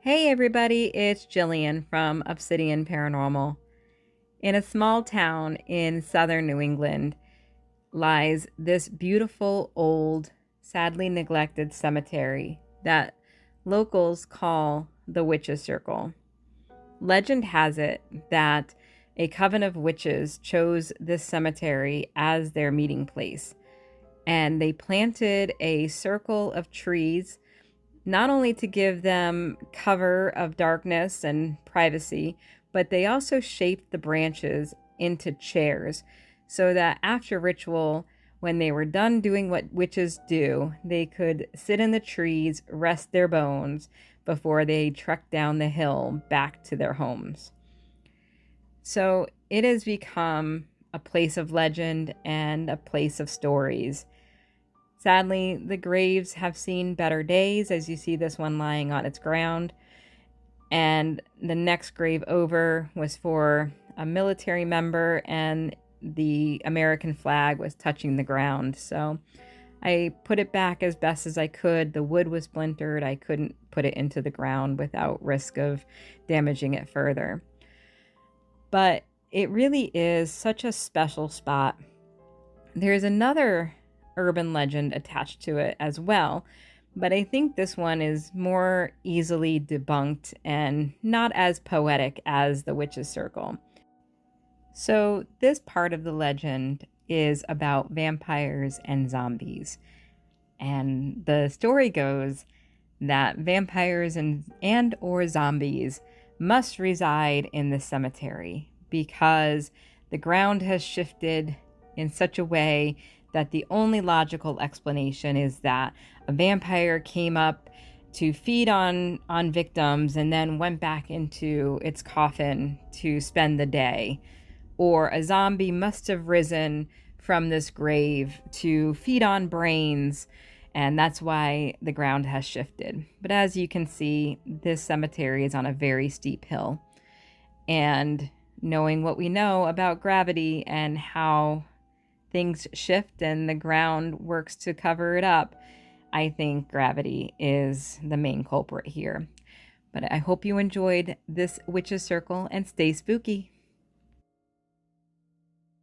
Hey everybody, it's Jillian from Obsidian Paranormal. In a small town in southern New England lies this beautiful old, sadly neglected cemetery that locals call the Witches' Circle. Legend has it that a coven of witches chose this cemetery as their meeting place, and they planted a circle of trees not only to give them cover of darkness and privacy, but they also shaped the branches into chairs so that after ritual, when they were done doing what witches do, they could sit in the trees, rest their bones before they trekked down the hill back to their homes. So it has become a place of legend and a place of stories. Sadly, the graves have seen better days, as you see this one lying on its ground. And the next grave over was for a military member, and the American flag was touching the ground. So I put it back as best as I could. The wood was splintered. I couldn't put it into the ground without risk of damaging it further. But it really is such a special spot. There's another urban legend attached to it as well, but I think this one is more easily debunked and not as poetic as the Witch's Circle. So, this part of the legend is about vampires and zombies. And the story goes that vampires and or zombies must reside in the cemetery because the ground has shifted in such a way that the only logical explanation is that a vampire came up to feed on victims and then went back into its coffin to spend the day, or a zombie must have risen from this grave to feed on brains, and that's why the ground has shifted. But as you can see, this cemetery is on a very steep hill, and knowing what we know about gravity and how things shift and the ground works to cover it up, I think gravity is the main culprit here. But I hope you enjoyed this Witch's Circle and stay spooky.